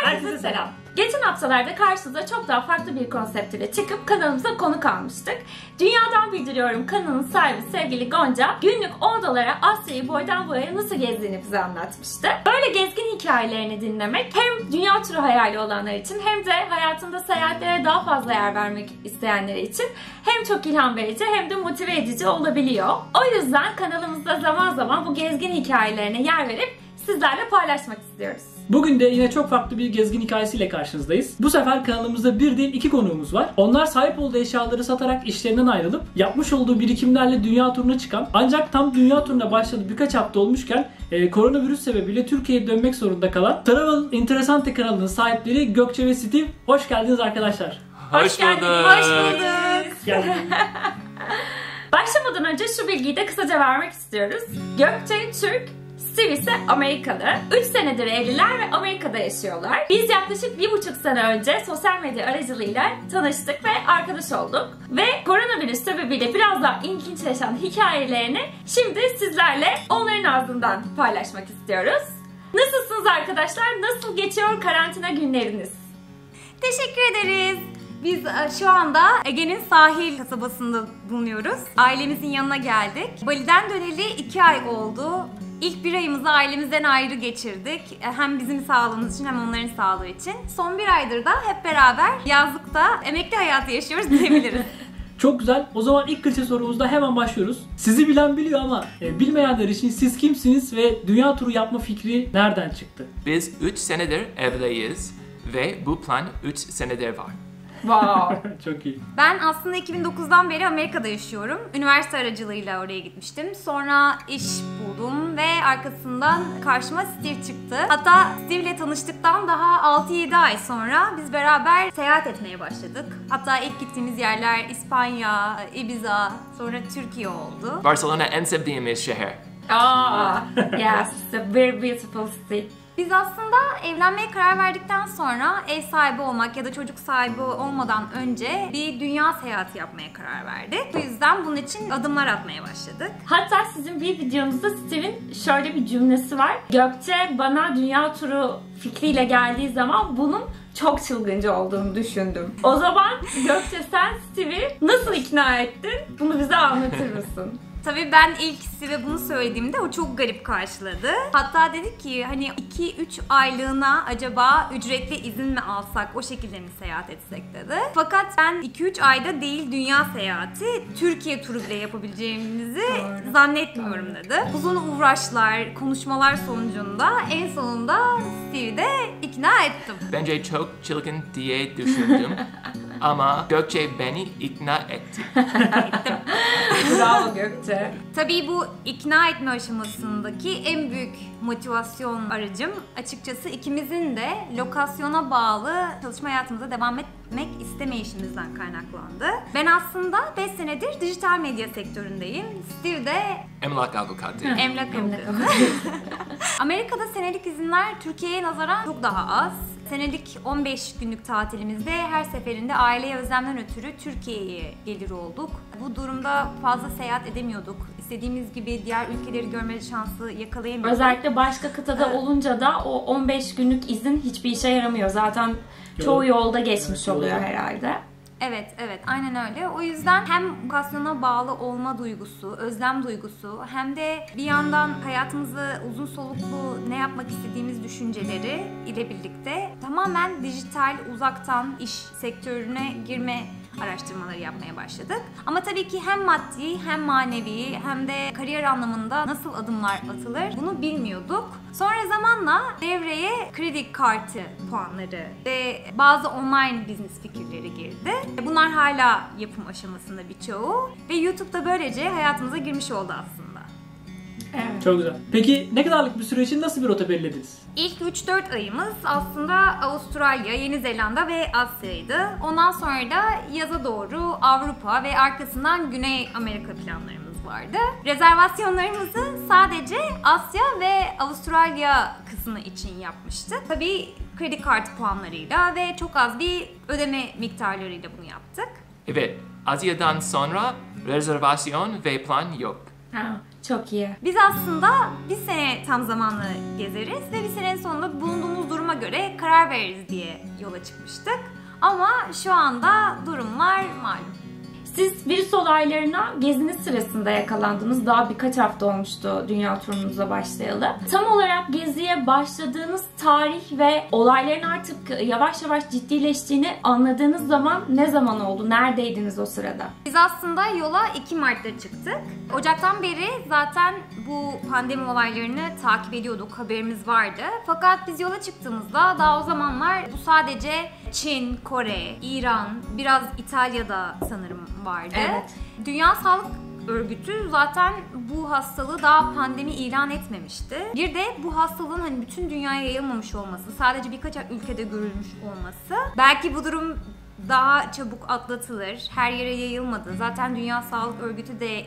Herkese selam. Geçen haftalarda karşınıza çok daha farklı bir konsept ile çıkıp kanalımıza konuk almıştık. Dünyadan Bildiriyorum kanalının sahibi sevgili Gonca, günlük odalara Asya'yı boydan boyaya nasıl gezdiğini bize anlatmıştı. Böyle gezgin hikayelerini dinlemek hem dünya turu hayali olanlar için hem de hayatında seyahatlere daha fazla yer vermek isteyenler için hem çok ilham verici hem de motive edici olabiliyor. O yüzden kanalımızda zaman zaman bu gezgin hikayelerine yer verip sizlerle paylaşmak istiyoruz. Bugün de yine çok farklı bir gezgin hikayesiyle karşınızdayız. Bu sefer kanalımızda bir değil iki konuğumuz var. Onlar sahip olduğu eşyaları satarak işlerinden ayrılıp yapmış olduğu birikimlerle dünya turuna çıkan, ancak tam dünya turuna başladı birkaç hafta olmuşken koronavirüs sebebiyle Türkiye'ye dönmek zorunda kalan Travel Interessante kanalının sahipleri Gökçe ve Steve. Hoş geldiniz arkadaşlar. Hoş geldiniz. Hoş bulduk. Başlamadan önce şu bilgiyi de kısaca vermek istiyoruz. Gökçe Türk, Steve ise Amerikalı. 3 senedir evliler ve Amerika'da yaşıyorlar. Biz yaklaşık 1,5 sene önce sosyal medya aracılığıyla tanıştık ve arkadaş olduk. Ve koronavirüs sebebiyle biraz daha ilginçleşen hikayelerini şimdi sizlerle onların ağzından paylaşmak istiyoruz. Nasılsınız arkadaşlar? Nasıl geçiyor karantina günleriniz? Teşekkür ederiz. Biz şu anda Ege'nin sahil kasabasında bulunuyoruz. Ailemizin yanına geldik. Bali'den döneli 2 ay oldu. İlk bir ayımızı ailemizden ayrı geçirdik. Hem bizim sağlığımız için hem onların sağlığı için. Son bir aydır da hep beraber yazlıkta emekli hayatı yaşıyoruz diyebiliriz. Çok güzel. O zaman ilk klişe sorumuzda hemen başlıyoruz. Sizi bilen biliyor ama bilmeyenler için siz kimsiniz ve dünya turu yapma fikri nereden çıktı? Biz 3 senedir evliyiz ve bu plan 3 senedir var. Wow. Çok iyi. Ben aslında 2009'dan beri Amerika'da yaşıyorum. Üniversite aracılığıyla oraya gitmiştim. Sonra iş buldum ve arkasından karşıma Steve çıktı. Hatta Steve ile tanıştıktan daha 6-7 ay sonra biz beraber seyahat etmeye başladık. Hatta ilk gittiğimiz yerler İspanya, Ibiza, sonra Türkiye oldu. Barcelona en sevdiğimiz şehir. Yes, it's a very beautiful city. Biz aslında evlenmeye karar verdikten sonra ev sahibi olmak ya da çocuk sahibi olmadan önce bir dünya seyahati yapmaya karar verdik. Bu yüzden bunun için adımlar atmaya başladık. Hatta sizin bir videonuzda Steve'in şöyle bir cümlesi var. Gökçe bana dünya turu fikriyle geldiği zaman bunun çok çılgınca olduğunu düşündüm. O zaman Gökçe sen Steve'i nasıl ikna ettin? Bunu bize anlatır mısın? Tabii ben ilk size bunu söylediğimde o çok garip karşıladı. Hatta dedi ki hani 2-3 aylığına acaba ücretli izin mi alsak, o şekilde mi seyahat etsek dedi. Fakat ben 2-3 ayda değil dünya seyahati, Türkiye turu bile yapabileceğimizi zannetmiyorum dedi. Uzun uğraşlar, konuşmalar sonucunda en sonunda Steve'i de ikna ettim. Bence çok çılgın diye düşündüm ama Gökçe beni ikna etti. Bravo Gökçe. Tabii bu ikna etme aşamasındaki en büyük motivasyon aracım açıkçası ikimizin de lokasyona bağlı çalışma hayatımıza devam etmek istemeyişimizden kaynaklandı. Ben aslında 5 senedir dijital medya sektöründeyim. Steve de Emlak avukatı. emlak avukatı. Amerika'da senelik izinler Türkiye'ye nazaran çok daha az. Senelik 15 günlük tatilimizde her seferinde aileye özlemden ötürü Türkiye'ye gelir olduk. Bu durumda fazla seyahat edemiyorduk. İstediğimiz gibi diğer ülkeleri görme şansı yakalayamıyorduk. Özellikle başka kıtada olunca da o 15 günlük izin hiçbir işe yaramıyor. Zaten çoğu yolda geçmiş oluyor herhalde. Evet, aynen öyle. O yüzden hem lokasyona bağlı olma duygusu, özlem duygusu hem de bir yandan hayatımızı uzun soluklu ne yapmak istediğimiz düşünceleri ile birlikte tamamen dijital, uzaktan iş sektörüne girme araştırmaları yapmaya başladık. Ama tabii ki hem maddi hem manevi hem de kariyer anlamında nasıl adımlar atılır bunu bilmiyorduk. Sonra zamanla devreye kredi kartı puanları ve bazı online business fikirleri girdi. Bunlar hala yapım aşamasında birçoğu ve YouTube'da böylece hayatımıza girmiş oldu aslında. Evet. Çok güzel. Peki ne kadarlık bir süre için nasıl bir rota belirlediniz? İlk 3-4 ayımız aslında Avustralya, Yeni Zelanda ve Asya'ydı. Ondan sonra da yaza doğru Avrupa ve arkasından Güney Amerika planlarımız vardı. Rezervasyonlarımızı sadece Asya ve Avustralya kısmı için yapmıştık. Tabii kredi kartı puanlarıyla ve çok az bir ödeme miktarlarıyla bunu yaptık. Evet, Asya'dan sonra rezervasyon ve plan yok. Çok iyi. Biz aslında bir sene tam zamanlı gezeriz ve bir senenin sonunda bulunduğumuz duruma göre karar veririz diye yola çıkmıştık. Ama şu anda durumlar malum. Siz virüs olaylarına geziniz sırasında yakalandınız. Daha birkaç hafta olmuştu dünya turunuza başlayalı. Tam olarak geziye başladığınız tarih ve olayların artık yavaş yavaş ciddileştiğini anladığınız zaman ne zaman oldu? Neredeydiniz o sırada? Biz aslında yola 2 Mart'ta çıktık. Ocaktan beri zaten bu pandemi olaylarını takip ediyorduk, haberimiz vardı. Fakat biz yola çıktığımızda daha o zamanlar bu sadece Çin, Kore, İran, biraz İtalya'da sanırım vardı. Evet. Dünya Sağlık Örgütü zaten bu hastalığı daha pandemi ilan etmemişti. Bir de bu hastalığın hani bütün dünyaya yayılmamış olması, sadece birkaç ülkede görülmüş olması. Belki bu durum daha çabuk atlatılır, her yere yayılmadı. Zaten Dünya Sağlık Örgütü de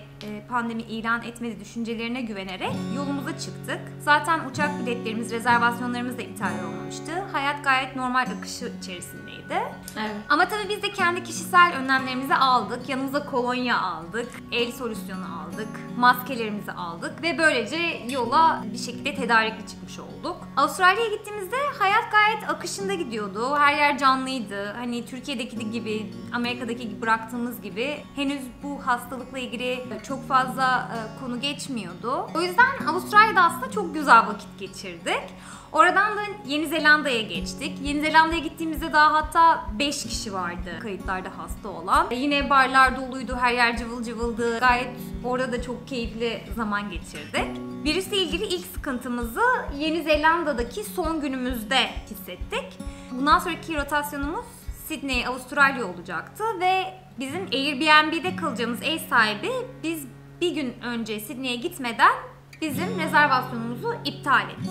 pandemi ilan etmedi düşüncelerine güvenerek yolumuza çıktık. Zaten uçak biletlerimiz, rezervasyonlarımız da iptal olmamıştı. Hayat gayet normal akışı içerisindeydi. Evet. Ama tabii biz de kendi kişisel önlemlerimizi aldık. Yanımıza kolonya aldık, el solüsyonu aldık, maskelerimizi aldık ve böylece yola bir şekilde tedarikli çıkmış olduk. Avustralya'ya gittiğimizde hayat gayet akışında gidiyordu. Her yer canlıydı. Hani Türkiye'deki gibi, Amerika'daki gibi bıraktığımız gibi henüz bu hastalıkla ilgili çok fazla konu geçmiyordu. O yüzden Avustralya'da aslında çok güzel vakit geçirdik. Oradan da Yeni Zelanda'ya geçtik. Yeni Zelanda'ya gittiğimizde daha hatta 5 kişi vardı kayıtlarda hasta olan. Yine barlar doluydu, her yer cıvıl cıvıldı. Gayet orada da çok keyifli zaman geçirdik. Virüsle ilgili ilk sıkıntımızı Yeni Zelanda'daki son günümüzde hissettik. Bundan sonraki rotasyonumuz Sydney, Avustralya olacaktı ve bizim Airbnb'de kalacağımız ev sahibi biz bir gün önce Sydney'e gitmeden bizim rezervasyonumuzu iptal etti.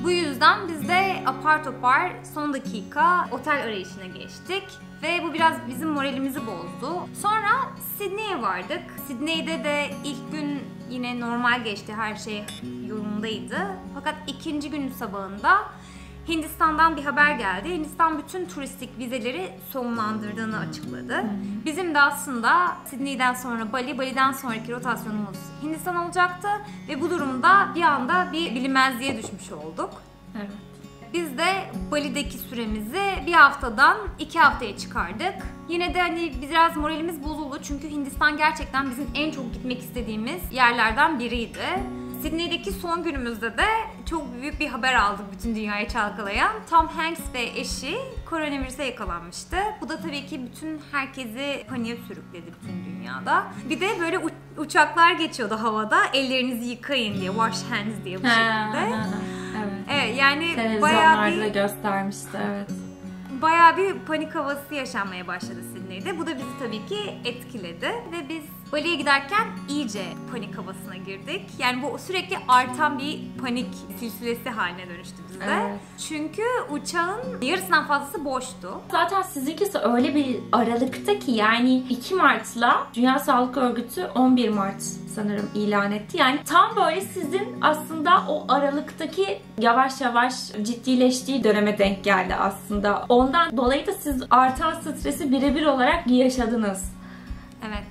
Bu yüzden biz de apar topar son dakika otel arayışına geçtik ve bu biraz bizim moralimizi bozdu. Sonra Sydney'e vardık. Sydney'de de ilk gün yine normal geçti, her şey yolundaydı. Fakat ikinci günün sabahında Hindistan'dan bir haber geldi. Hindistan bütün turistik vizeleri sonlandırdığını açıkladı. Bizim de aslında Sydney'den sonra Bali, Bali'den sonraki rotasyonumuz Hindistan olacaktı ve bu durumda bir anda bir bilinmezliğe düşmüş olduk. Evet. Biz de Bali'deki süremizi bir haftadan 2 haftaya çıkardık. Yine de hani biraz moralimiz bozuldu çünkü Hindistan gerçekten bizim en çok gitmek istediğimiz yerlerden biriydi. Sydney'deki son günümüzde de çok büyük bir haber aldık bütün dünyayı çalkalayan. Tom Hanks ve eşi koronavirüse yakalanmıştı. Bu da tabii ki bütün herkesi paniğe sürükledi bütün dünyada. Bir de böyle uçaklar geçiyordu havada. Ellerinizi yıkayın diye, wash hands diye bu şekilde. Evet. Evet, yani Televizyonlarda da göstermişti, evet. Bayağı bir panik havası yaşanmaya başladı Sydney'de. Bu da bizi tabii ki etkiledi ve biz Bali'ye giderken iyice panik havasına girdik. Yani bu sürekli artan bir panik silsilesi haline dönüştü bizde. Evet. Çünkü uçağın yarısından fazlası boştu. Zaten sizinkisi öyle bir aralıkta ki yani 2 Mart'la Dünya Sağlık Örgütü 11 Mart sanırım ilan etti. Yani tam böyle sizin aslında o aralıktaki yavaş yavaş ciddileştiği döneme denk geldi aslında. Ondan dolayı da siz artan stresi birebir olarak yaşadınız. Evet.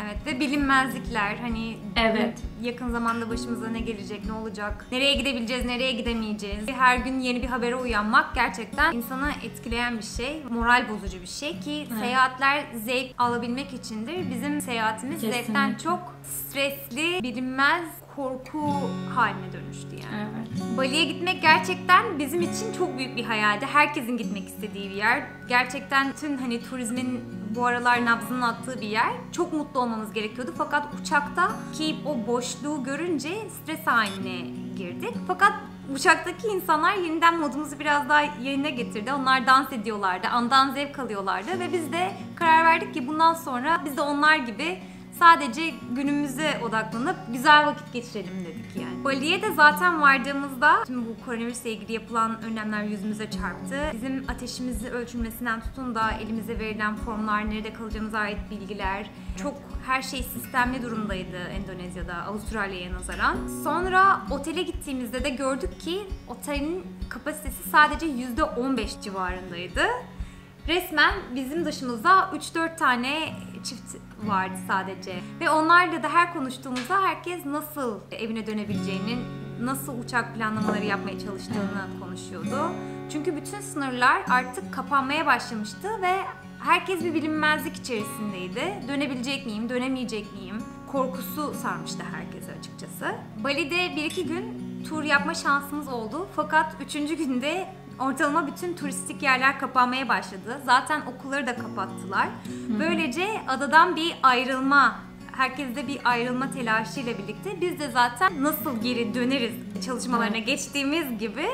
Evet ve bilinmezlikler hani Evet. yakın zamanda başımıza ne gelecek, ne olacak, nereye gidebileceğiz, nereye gidemeyeceğiz. Her gün yeni bir habere uyanmak gerçekten insana etkileyen bir şey, moral bozucu bir şey ki Evet. seyahatler zevk alabilmek içindir. Bizim seyahatimiz Kesinlikle. zevkten çok stresli, bilinmez korku haline dönüştü yani. Evet. Bali'ye gitmek gerçekten bizim için çok büyük bir hayaldi. Herkesin gitmek istediği bir yer. Gerçekten tüm hani turizmin bu aralar nabzının attığı bir yer. Çok mutlu olmamız gerekiyordu. Fakat uçakta ki o boşluğu görünce stres haline girdik. Fakat uçaktaki insanlar yeniden modumuzu biraz daha yerine getirdi. Onlar dans ediyorlardı, andan zevk alıyorlardı ve biz de karar verdik ki bundan sonra biz de onlar gibi sadece günümüze odaklanıp güzel vakit geçirelim dedik yani. Bali'ye de zaten vardığımızda tüm bu koronavirüsle ilgili yapılan önlemler yüzümüze çarptı. Bizim ateşimizi ölçülmesinden tutun da elimize verilen formlar, nerede kalacağımıza ait bilgiler, çok her şey sistemli durumdaydı Endonezya'da, Avustralya'ya nazaran. Sonra otele gittiğimizde de gördük ki otelin kapasitesi sadece %15 civarındaydı. Resmen bizim dışımızda 3-4 tane çift vardı sadece. Ve onlarla da her konuştuğumuzda herkes nasıl evine dönebileceğini, nasıl uçak planlamaları yapmaya çalıştığını konuşuyordu. Çünkü bütün sınırlar artık kapanmaya başlamıştı ve herkes bir bilinmezlik içerisindeydi. Dönebilecek miyim, dönemeyecek miyim? Korkusu sarmıştı herkese açıkçası. Bali'de 1-2 gün tur yapma şansımız oldu. Fakat 3. günde ortalama bütün turistik yerler kapanmaya başladı. Zaten okulları da kapattılar. Böylece adadan bir ayrılma, herkeste bir ayrılma telaşıyla birlikte biz de zaten nasıl geri döneriz çalışmalarına geçtiğimiz gibi.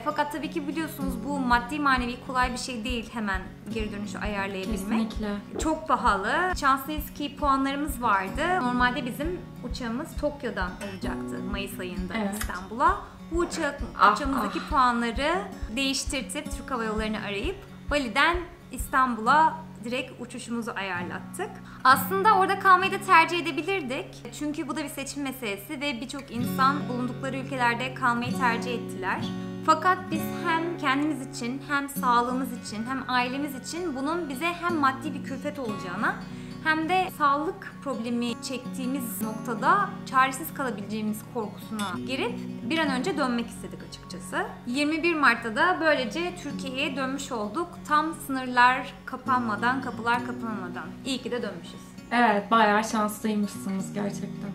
Fakat tabii ki biliyorsunuz bu maddi manevi kolay bir şey değil hemen geri dönüşü ayarlayabilmek. Kesinlikle. Çok pahalı. Şanslıyız ki puanlarımız vardı. Normalde bizim uçağımız Tokyo'dan olacaktı Mayıs ayında İstanbul'a. Bu uçağımızdaki puanları değiştirtip Türk Hava Yolları'nı arayıp Bali'den İstanbul'a direkt uçuşumuzu ayarlattık. Aslında orada kalmayı da tercih edebilirdik. Çünkü bu da bir seçim meselesi ve birçok insan bulundukları ülkelerde kalmayı tercih ettiler. Fakat biz hem kendimiz için, hem sağlığımız için, hem ailemiz için bunun bize hem maddi bir külfet olacağına hem de sağlık problemi çektiğimiz noktada çaresiz kalabileceğimiz korkusuna girip bir an önce dönmek istedik açıkçası. 21 Mart'ta da böylece Türkiye'ye dönmüş olduk. Tam sınırlar kapanmadan, kapılar kapanmadan. İyi ki de dönmüşüz. Evet, bayağı şanslıymışsınız gerçekten.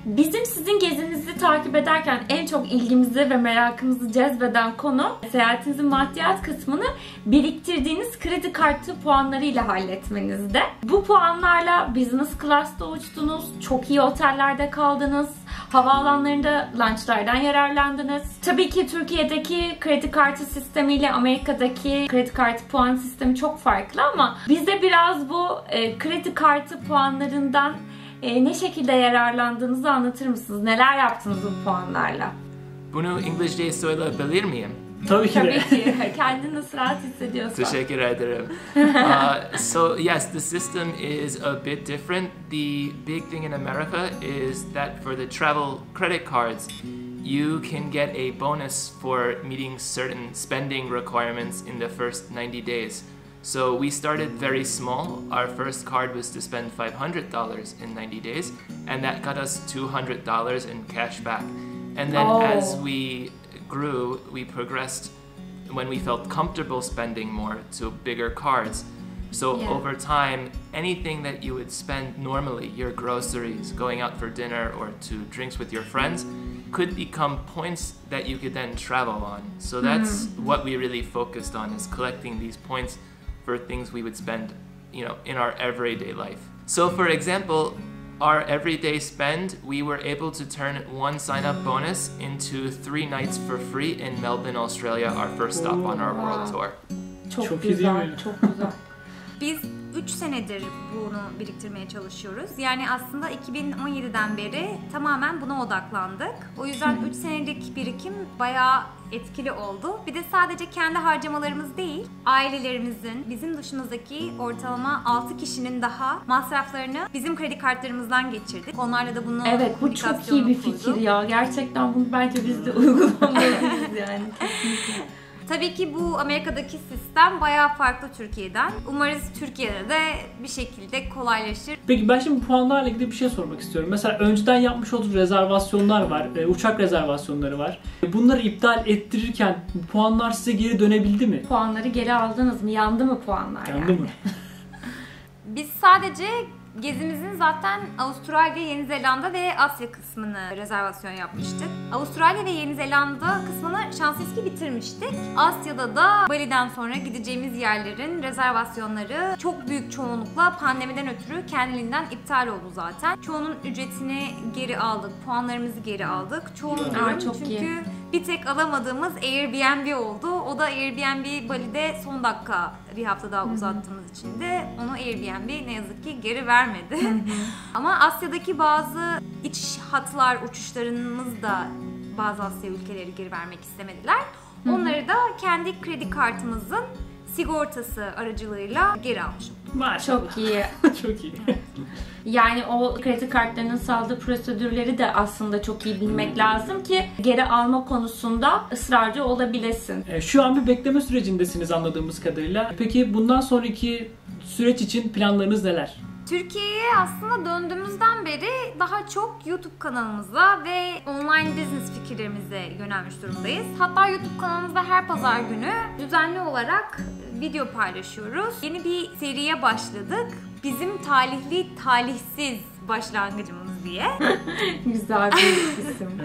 Bizim sizin gezinizi takip ederken en çok ilgimizi ve merakımızı cezbeden konu seyahatinizin maddiyat kısmını biriktirdiğiniz kredi kartı puanlarıyla halletmenizde. Bu puanlarla business class'ta uçtunuz, çok iyi otellerde kaldınız, havaalanlarında lunchlardan yararlandınız. Tabii ki Türkiye'deki kredi kartı sistemiyle Amerika'daki kredi kartı puan sistemi çok farklı ama bize biraz bu kredi kartı puanlarından ne şekilde yararlandığınızı anlatır mısınız? Neler yaptınız bu puanlarla? Bunu İngilizce söyleyebilir miyim? Tabii ki de. Tabii ki. Kendini nasıl rahat hissediyorsan. Teşekkür ederim. So yes, the system is a bit different. The big thing in America is that for the travel credit cards, you can get a bonus for meeting certain spending requirements in the first 90 days. So we started very small. Our first card was to spend $500 in 90 days, and that got us $200 in cash back. And then as we grew, we progressed when we felt comfortable spending more to bigger cards. So over time, anything that you would spend normally, your groceries, going out for dinner or to drinks with your friends, could become points that you could then travel on. So that's what we really focused on, is collecting these points for things we would spend, you know, in our everyday life. So for example, our everyday spend, we were able to turn one sign-up bonus into 3 nights for free in Melbourne, Australia, our first stop on our world tour. Çok iyi değil güzel, mi? çok güzel. Biz 3 senedir bunu biriktirmeye çalışıyoruz. Yani aslında 2017'den beri tamamen buna odaklandık. O yüzden 3 senelik birikim bayağı etkili oldu. Bir de sadece kendi harcamalarımız değil, ailelerimizin, bizim dışımızdaki ortalama 6 kişinin daha masraflarını bizim kredi kartlarımızdan geçirdik. Onlarla da bunu Evet, bu çok iyi bir fikir ya. Gerçekten bunu bence biz de uygulamalıyız yani. Kesinlikle. Tabii ki bu Amerika'daki sistem bayağı farklı Türkiye'den. Umarız Türkiye'de de bir şekilde kolaylaşır. Peki ben şimdi puanlarla ilgili bir şey sormak istiyorum. Mesela önceden yapmış olduğunuz rezervasyonlar var, uçak rezervasyonları var. Bunları iptal ettirirken bu puanlar size geri dönebildi mi? Puanları geri aldınız mı? Yandı mı puanlar Yandı mı? Biz sadece gezimizin zaten Avustralya, Yeni Zelanda ve Asya kısmını rezervasyon yapmıştık. Avustralya ve Yeni Zelanda kısmını şanslıyız ki bitirmiştik. Asya'da da Bali'den sonra gideceğimiz yerlerin rezervasyonları çok büyük çoğunlukla pandemiden ötürü kendiliğinden iptal oldu zaten. Çoğunun ücretini geri aldık, puanlarımızı geri aldık. Çoğunun çok çünkü iyi. bir tek alamadığımız Airbnb oldu. O da Airbnb Bali'de son dakika bir hafta daha uzattığımız için de onu Airbnb ne yazık ki geri vermedi. Ama Asya'daki bazı iç hatlar, uçuşlarımız da bazı Asya ülkeleri geri vermek istemediler. Onları da kendi kredi kartımızın sigortası aracılığıyla geri almış olduk. Maşallah. Çok iyi. Çok iyi. Yani o kredi kartlarının sağladığı prosedürleri de aslında çok iyi bilmek lazım ki geri alma konusunda ısrarcı olabilesin. Şu an bir bekleme sürecindesiniz anladığımız kadarıyla. Peki bundan sonraki süreç için planlarınız neler? Türkiye'ye aslında döndüğümüzden beri daha çok YouTube kanalımıza ve online business fikirlerimize yönelmiş durumdayız. Hatta YouTube kanalımızda her pazar günü düzenli olarak video paylaşıyoruz. Yeni bir seriye başladık. Bizim talihli talihsiz başlangıcımız diye. Güzel bir isim.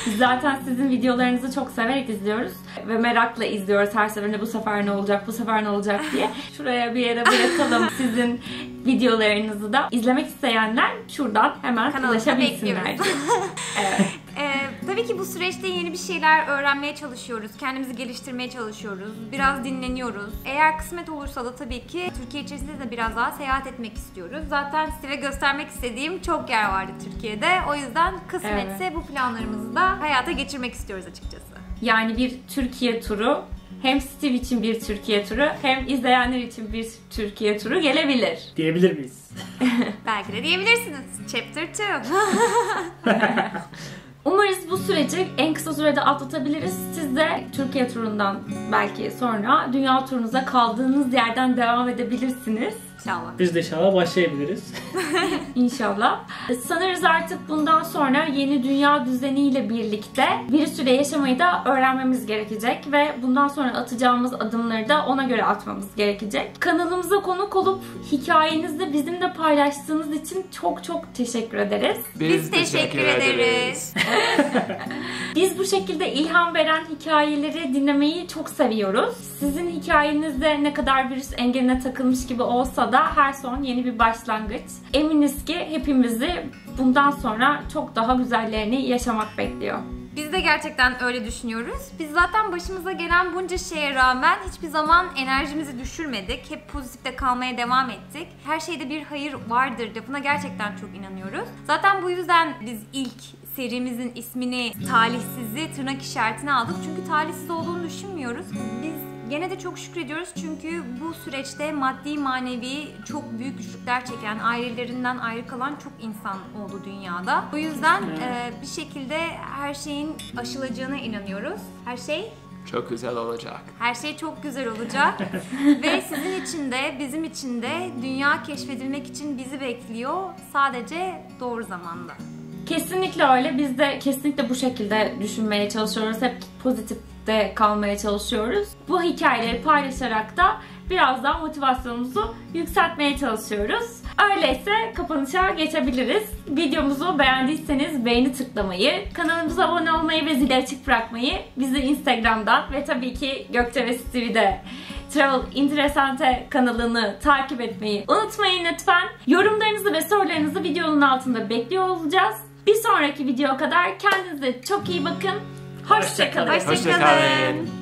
Biz zaten sizin videolarınızı çok severek izliyoruz ve merakla izliyoruz her seferinde bu sefer ne olacak, bu sefer ne olacak diye. Şuraya bir yere bırakalım sizin videolarınızı da. İzlemek isteyenler şuradan hemen Kanalımıza ulaşabilsinler. Evet. Tabii ki bu süreçte yeni bir şeyler öğrenmeye çalışıyoruz. Kendimizi geliştirmeye çalışıyoruz. Biraz dinleniyoruz. Eğer kısmet olursa da tabii ki Türkiye içerisinde de biraz daha seyahat etmek istiyoruz. Zaten size göstermek istediğim çok yer vardı Türkiye'de. O yüzden kısmetse bu planlarımızı da hayata geçirmek istiyoruz açıkçası. Yani bir Türkiye turu, hem Steve için bir Türkiye turu hem izleyenler için bir Türkiye turu gelebilir. Diyebilir miyiz? Belki de diyebilirsiniz. Chapter 2. Umarız bu süreci en kısa sürede atlatabiliriz. Siz de Türkiye turundan belki sonra dünya turunuza kaldığınız yerden devam edebilirsiniz. İnşallah. Biz de inşallah başlayabiliriz. İnşallah. Sanırız artık bundan sonra yeni dünya düzeniyle birlikte virüsüyle yaşamayı da öğrenmemiz gerekecek ve bundan sonra atacağımız adımları da ona göre atmamız gerekecek. Kanalımıza konuk olup hikayenizde bizimle paylaştığınız için çok çok teşekkür ederiz. Biz teşekkür ederiz. Biz bu şekilde ilham veren hikayeleri dinlemeyi çok seviyoruz. Sizin hikayenizde ne kadar virüs engeline takılmış gibi olsa da her son yeni bir başlangıç. Eminiz ki hepimizi bundan sonra çok daha güzellerini yaşamak bekliyor. Biz de gerçekten öyle düşünüyoruz. Biz zaten başımıza gelen bunca şeye rağmen hiçbir zaman enerjimizi düşürmedik. Hep pozitifte kalmaya devam ettik. Her şeyde bir hayır vardır lafına gerçekten çok inanıyoruz. Zaten bu yüzden biz ilk serimizin ismini talihsizi tırnak işaretine aldık. Çünkü talihsiz olduğunu düşünmüyoruz. Biz gene de çok şükrediyoruz çünkü bu süreçte maddi manevi çok büyük güçlükler çeken, ailelerinden ayrı kalan çok insan oldu dünyada. O yüzden bir şekilde her şeyin aşılacağına inanıyoruz. Çok güzel olacak. Her şey çok güzel olacak. Ve sizin için de bizim için de dünya keşfedilmek için bizi bekliyor. Sadece doğru zamanda. Kesinlikle öyle. Biz de kesinlikle bu şekilde düşünmeye çalışıyoruz. Hep pozitifte kalmaya çalışıyoruz. Bu hikayeleri paylaşarak da biraz daha motivasyonumuzu yükseltmeye çalışıyoruz. Öyleyse kapanışa geçebiliriz. Videomuzu beğendiyseniz beğeni tıklamayı, kanalımıza abone olmayı ve zili açık bırakmayı, bizi Instagram'dan ve tabii ki Gökçe ve Stevie'de Travel Interessante kanalını takip etmeyi unutmayın lütfen. Yorumlarınızı ve sorularınızı videonun altında bekliyor olacağız. Bir sonraki videoya kadar kendinize çok iyi bakın. Hoşça kalın. Hoşça kalın.